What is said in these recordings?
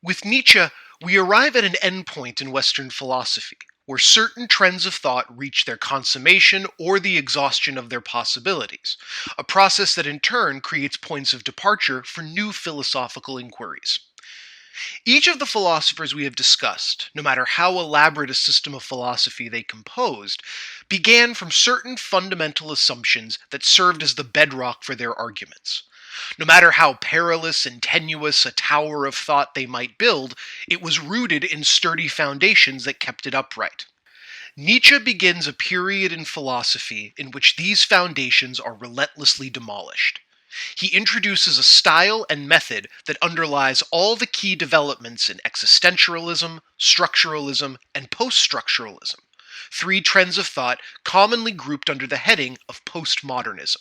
With Nietzsche, we arrive at an endpoint in Western philosophy, where certain trends of thought reach their consummation or the exhaustion of their possibilities, a process that in turn creates points of departure for new philosophical inquiries. Each of the philosophers we have discussed, no matter how elaborate a system of philosophy they composed, began from certain fundamental assumptions that served as the bedrock for their arguments. No matter how perilous and tenuous a tower of thought they might build, it was rooted in sturdy foundations that kept it upright. Nietzsche begins a period in philosophy in which these foundations are relentlessly demolished. He introduces a style and method that underlies all the key developments in existentialism, structuralism, and post-structuralism, three trends of thought commonly grouped under the heading of postmodernism.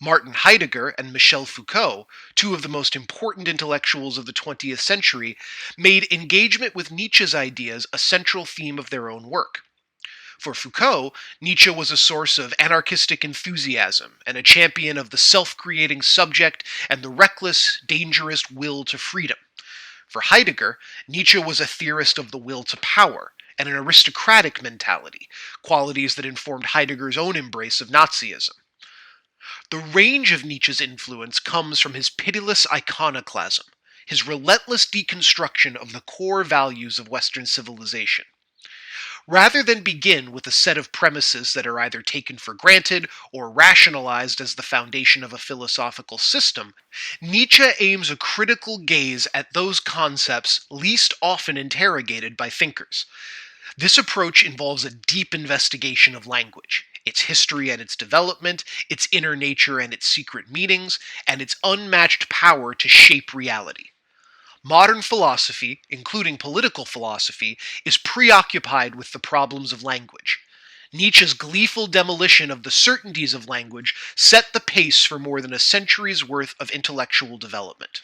Martin Heidegger and Michel Foucault, two of the most important intellectuals of the 20th century, made engagement with Nietzsche's ideas a central theme of their own work. For Foucault, Nietzsche was a source of anarchistic enthusiasm and a champion of the self-creating subject and the reckless, dangerous will to freedom. For Heidegger, Nietzsche was a theorist of the will to power and an aristocratic mentality, qualities that informed Heidegger's own embrace of Nazism. The range of Nietzsche's influence comes from his pitiless iconoclasm, his relentless deconstruction of the core values of Western civilization. Rather than begin with a set of premises that are either taken for granted or rationalized as the foundation of a philosophical system, Nietzsche aims a critical gaze at those concepts least often interrogated by thinkers. This approach involves a deep investigation of language, its history and its development, its inner nature and its secret meanings, and its unmatched power to shape reality. Modern philosophy, including political philosophy, is preoccupied with the problems of language. Nietzsche's gleeful demolition of the certainties of language set the pace for more than a century's worth of intellectual development.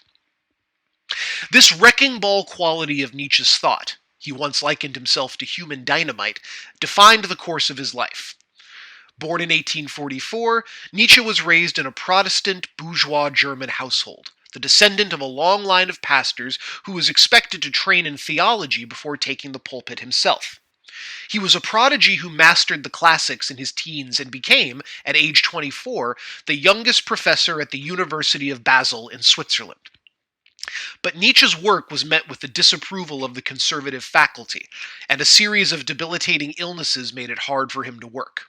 This wrecking ball quality of Nietzsche's thought, he once likened himself to human dynamite, defined the course of his life. Born in 1844, Nietzsche was raised in a Protestant bourgeois German household, the descendant of a long line of pastors who was expected to train in theology before taking the pulpit himself. He was a prodigy who mastered the classics in his teens and became, at age 24, the youngest professor at the University of Basel in Switzerland. But Nietzsche's work was met with the disapproval of the conservative faculty, and a series of debilitating illnesses made it hard for him to work.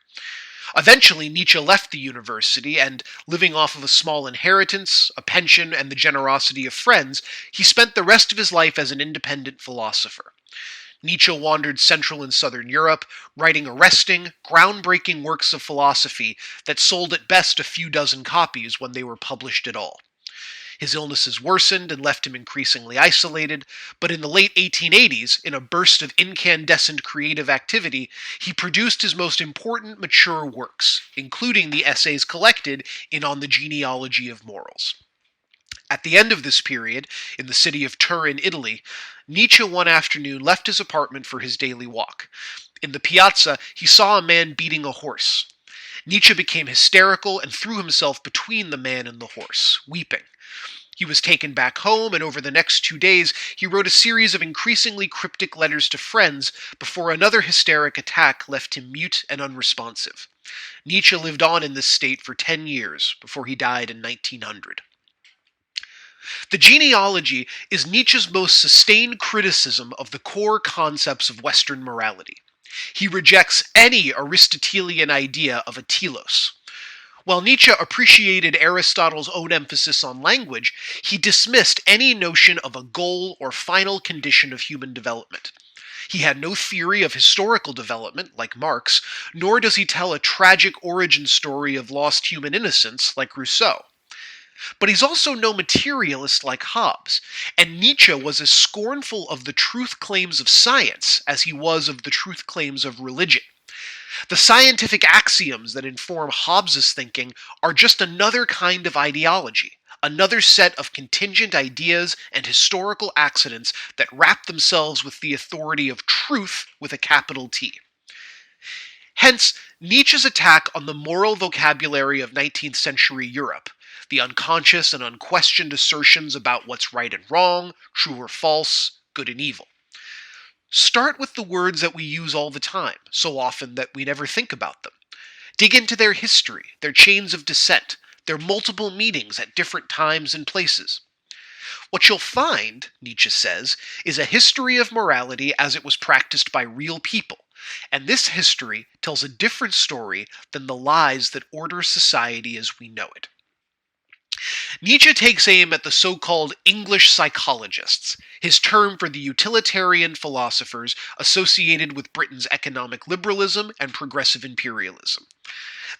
Eventually, Nietzsche left the university, and, living off of a small inheritance, a pension, and the generosity of friends, he spent the rest of his life as an independent philosopher. Nietzsche wandered Central and Southern Europe, writing arresting, groundbreaking works of philosophy that sold at best a few dozen copies when they were published at all. His illnesses worsened and left him increasingly isolated, but in the late 1880s, in a burst of incandescent creative activity, he produced his most important mature works, including the essays collected in On the Genealogy of Morals. At the end of this period, in the city of Turin, Italy, Nietzsche one afternoon left his apartment for his daily walk. In the piazza, he saw a man beating a horse. Nietzsche became hysterical and threw himself between the man and the horse, weeping. He was taken back home, and over the next 2 days, he wrote a series of increasingly cryptic letters to friends before another hysteric attack left him mute and unresponsive. Nietzsche lived on in this state for 10 years before he died in 1900. The genealogy is Nietzsche's most sustained criticism of the core concepts of Western morality. He rejects any Aristotelian idea of a telos. While Nietzsche appreciated Aristotle's own emphasis on language, he dismissed any notion of a goal or final condition of human development. He had no theory of historical development, like Marx, nor does he tell a tragic origin story of lost human innocence, like Rousseau. But he's also no materialist like Hobbes, and Nietzsche was as scornful of the truth claims of science as he was of the truth claims of religion. The scientific axioms that inform Hobbes's thinking are just another kind of ideology, another set of contingent ideas and historical accidents that wrap themselves with the authority of truth with a capital T. Hence, Nietzsche's attack on the moral vocabulary of 19th century Europe, the unconscious and unquestioned assertions about what's right and wrong, true or false, good and evil. Start with the words that we use all the time, so often that we never think about them. Dig into their history, their chains of descent, their multiple meanings at different times and places. What you'll find, Nietzsche says, is a history of morality as it was practiced by real people, and this history tells a different story than the lies that order society as we know it. Nietzsche takes aim at the so-called English psychologists, his term for the utilitarian philosophers associated with Britain's economic liberalism and progressive imperialism.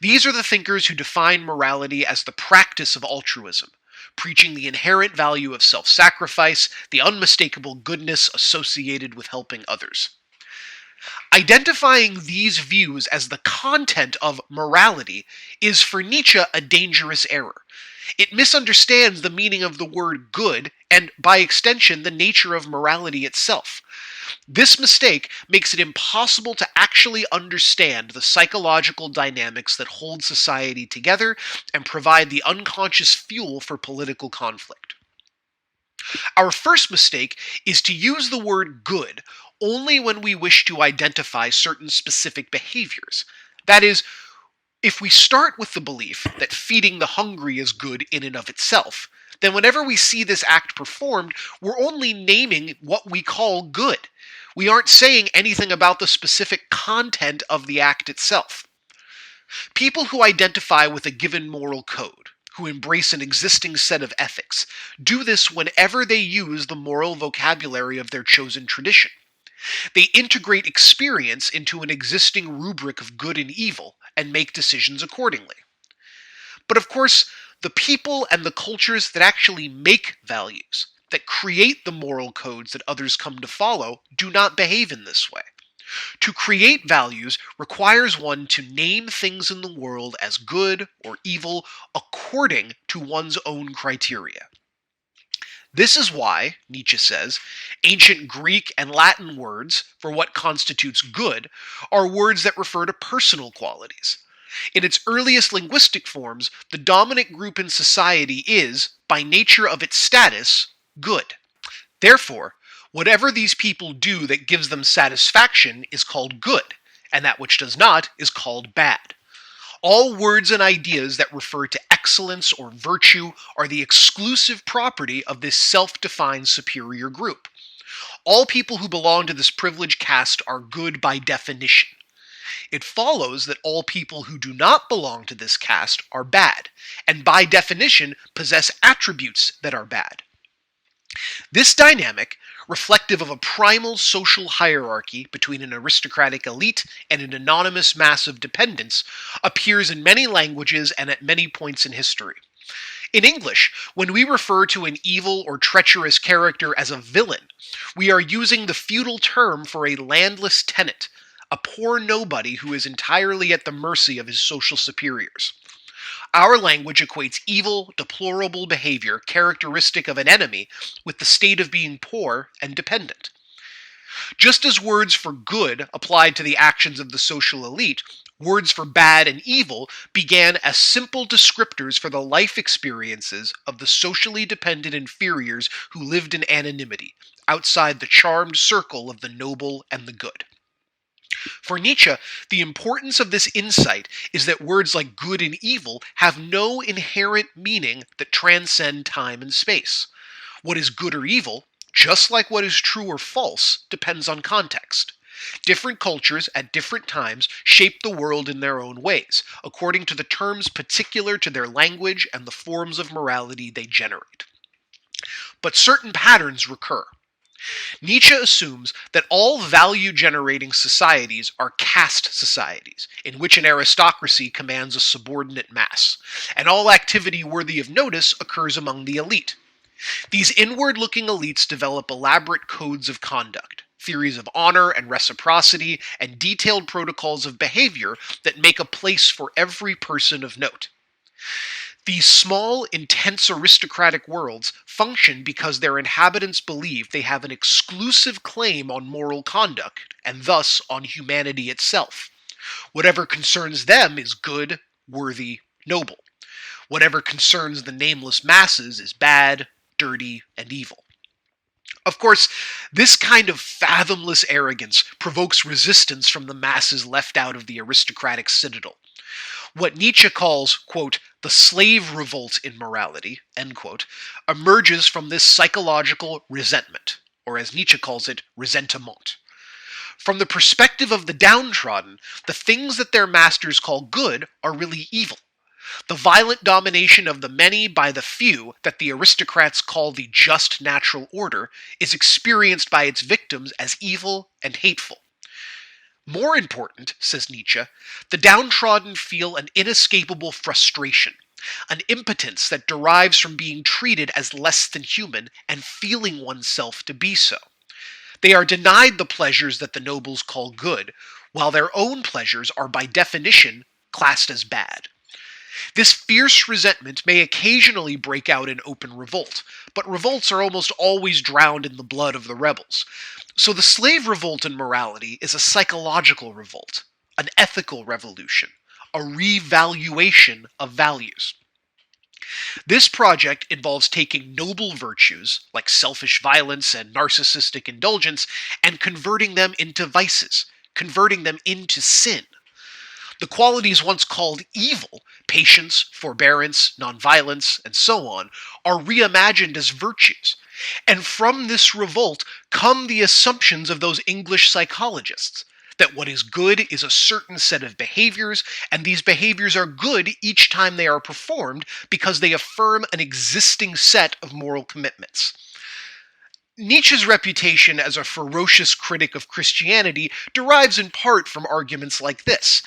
These are the thinkers who define morality as the practice of altruism, preaching the inherent value of self-sacrifice, the unmistakable goodness associated with helping others. Identifying these views as the content of morality is for Nietzsche a dangerous error. It misunderstands the meaning of the word good and, by extension, the nature of morality itself. This mistake makes it impossible to actually understand the psychological dynamics that hold society together and provide the unconscious fuel for political conflict. Our first mistake is to use the word good only when we wish to identify certain specific behaviors. That is, if we start with the belief that feeding the hungry is good in and of itself, then whenever we see this act performed, we're only naming what we call good. We aren't saying anything about the specific content of the act itself. People who identify with a given moral code, who embrace an existing set of ethics, do this whenever they use the moral vocabulary of their chosen tradition. They integrate experience into an existing rubric of good and evil and make decisions accordingly. But of course, the people and the cultures that actually make values, that create the moral codes that others come to follow, do not behave in this way. To create values requires one to name things in the world as good or evil according to one's own criteria. This is why, Nietzsche says, ancient Greek and Latin words for what constitutes good are words that refer to personal qualities. In its earliest linguistic forms, the dominant group in society is, by nature of its status, good. Therefore, whatever these people do that gives them satisfaction is called good, and that which does not is called bad. All words and ideas that refer to excellence or virtue are the exclusive property of this self-defined superior group. All people who belong to this privileged caste are good by definition. It follows that all people who do not belong to this caste are bad, and by definition possess attributes that are bad. This dynamic, reflective of a primal social hierarchy between an aristocratic elite and an anonymous mass of dependents, appears in many languages and at many points in history. In English, when we refer to an evil or treacherous character as a villain, we are using the feudal term for a landless tenant, a poor nobody who is entirely at the mercy of his social superiors. Our language equates evil, deplorable behavior characteristic of an enemy with the state of being poor and dependent. Just as words for good applied to the actions of the social elite, words for bad and evil began as simple descriptors for the life experiences of the socially dependent inferiors who lived in anonymity, outside the charmed circle of the noble and the good. For Nietzsche, the importance of this insight is that words like good and evil have no inherent meaning that transcend time and space. What is good or evil, just like what is true or false, depends on context. Different cultures at different times shape the world in their own ways, according to the terms particular to their language and the forms of morality they generate. But certain patterns recur. Nietzsche assumes that all value-generating societies are caste societies, in which an aristocracy commands a subordinate mass, and all activity worthy of notice occurs among the elite. These inward-looking elites develop elaborate codes of conduct, theories of honor and reciprocity, and detailed protocols of behavior that make a place for every person of note. These small, intense aristocratic worlds function because their inhabitants believe they have an exclusive claim on moral conduct, and thus on humanity itself. Whatever concerns them is good, worthy, noble. Whatever concerns the nameless masses is bad, dirty, and evil. Of course, this kind of fathomless arrogance provokes resistance from the masses left out of the aristocratic citadel. What Nietzsche calls, quote, the slave revolt in morality, end quote, emerges from this psychological resentment, or as Nietzsche calls it, ressentiment. From the perspective of the downtrodden, the things that their masters call good are really evil. The violent domination of the many by the few that the aristocrats call the just natural order is experienced by its victims as evil and hateful. More important, says Nietzsche, the downtrodden feel an inescapable frustration, an impotence that derives from being treated as less than human and feeling oneself to be so. They are denied the pleasures that the nobles call good, while their own pleasures are by definition classed as bad. This fierce resentment may occasionally break out in open revolt, but revolts are almost always drowned in the blood of the rebels. So the slave revolt in morality is a psychological revolt, an ethical revolution, a revaluation of values. This project involves taking noble virtues, like selfish violence and narcissistic indulgence, and converting them into vices, converting them into sin. The qualities once called evil, patience, forbearance, nonviolence, and so on, are reimagined as virtues. And from this revolt come the assumptions of those English psychologists that what is good is a certain set of behaviors, and these behaviors are good each time they are performed because they affirm an existing set of moral commitments. Nietzsche's reputation as a ferocious critic of Christianity derives in part from arguments like this.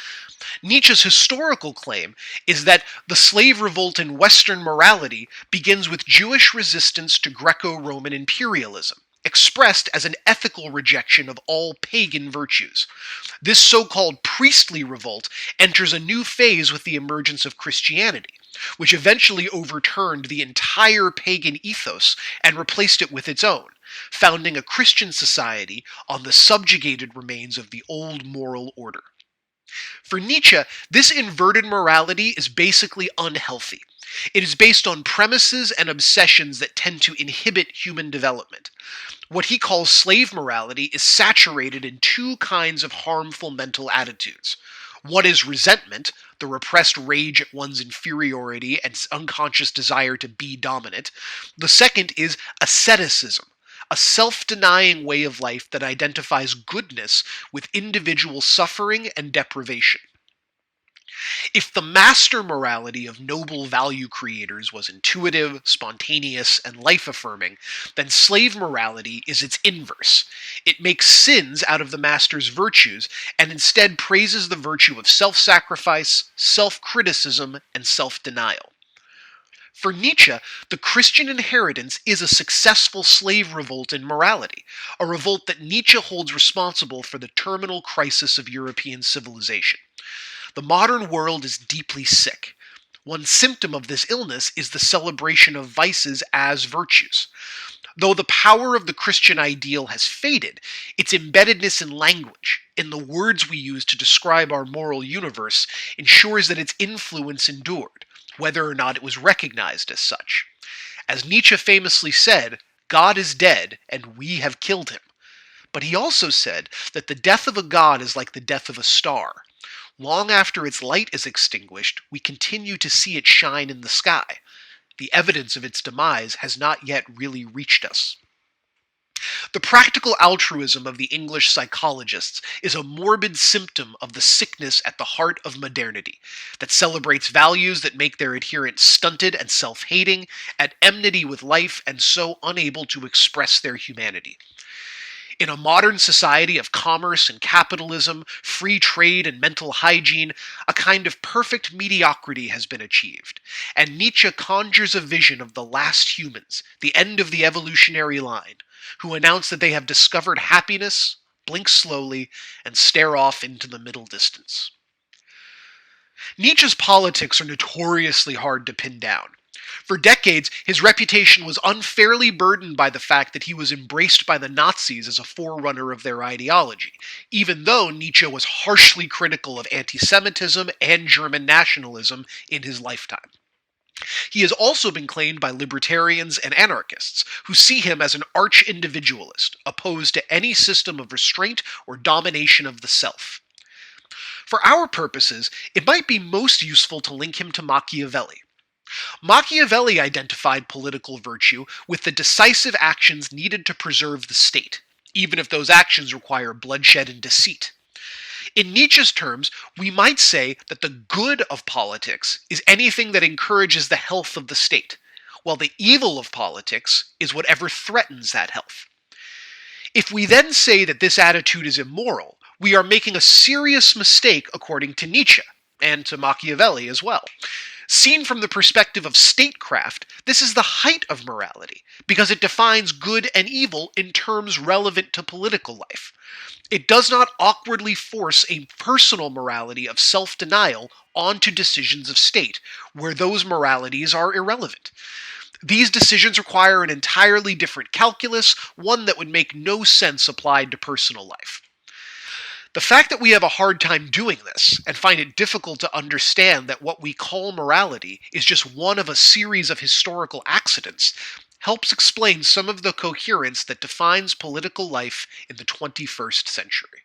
Nietzsche's historical claim is that the slave revolt in Western morality begins with Jewish resistance to Greco-Roman imperialism, expressed as an ethical rejection of all pagan virtues. This so-called priestly revolt enters a new phase with the emergence of Christianity, which eventually overturned the entire pagan ethos and replaced it with its own, founding a Christian society on the subjugated remains of the old moral order. For Nietzsche, this inverted morality is basically unhealthy. It is based on premises and obsessions that tend to inhibit human development. What he calls slave morality is saturated in two kinds of harmful mental attitudes. One is resentment, the repressed rage at one's inferiority and unconscious desire to be dominant. The second is asceticism, a self-denying way of life that identifies goodness with individual suffering and deprivation. If the master morality of noble value creators was intuitive, spontaneous, and life-affirming, then slave morality is its inverse. It makes sins out of the master's virtues and instead praises the virtue of self-sacrifice, self-criticism, and self-denial. For Nietzsche, the Christian inheritance is a successful slave revolt in morality, a revolt that Nietzsche holds responsible for the terminal crisis of European civilization. The modern world is deeply sick. One symptom of this illness is the celebration of vices as virtues. Though the power of the Christian ideal has faded, its embeddedness in language, in the words we use to describe our moral universe, ensures that its influence endured, whether or not it was recognized as such. As Nietzsche famously said, God is dead, and we have killed him. But he also said that the death of a god is like the death of a star. Long after its light is extinguished, we continue to see it shine in the sky. The evidence of its demise has not yet really reached us. The practical altruism of the English psychologists is a morbid symptom of the sickness at the heart of modernity, that celebrates values that make their adherents stunted and self-hating, at enmity with life, and so unable to express their humanity. In a modern society of commerce and capitalism, free trade and mental hygiene, a kind of perfect mediocrity has been achieved, and Nietzsche conjures a vision of the last humans, the end of the evolutionary line, who announce that they have discovered happiness, blink slowly, and stare off into the middle distance. Nietzsche's politics are notoriously hard to pin down. For decades, his reputation was unfairly burdened by the fact that he was embraced by the Nazis as a forerunner of their ideology, even though Nietzsche was harshly critical of anti-Semitism and German nationalism in his lifetime. He has also been claimed by libertarians and anarchists, who see him as an arch individualist, opposed to any system of restraint or domination of the self. For our purposes, it might be most useful to link him to Machiavelli. Machiavelli identified political virtue with the decisive actions needed to preserve the state, even if those actions require bloodshed and deceit. In Nietzsche's terms, we might say that the good of politics is anything that encourages the health of the state, while the evil of politics is whatever threatens that health. If we then say that this attitude is immoral, we are making a serious mistake according to Nietzsche, and to Machiavelli as well. Seen from the perspective of statecraft, this is the height of morality, because it defines good and evil in terms relevant to political life. It does not awkwardly force a personal morality of self-denial onto decisions of state, where those moralities are irrelevant. These decisions require an entirely different calculus, one that would make no sense applied to personal life. The fact that we have a hard time doing this, and find it difficult to understand that what we call morality is just one of a series of historical accidents, helps explain some of the coherence that defines political life in the 21st century.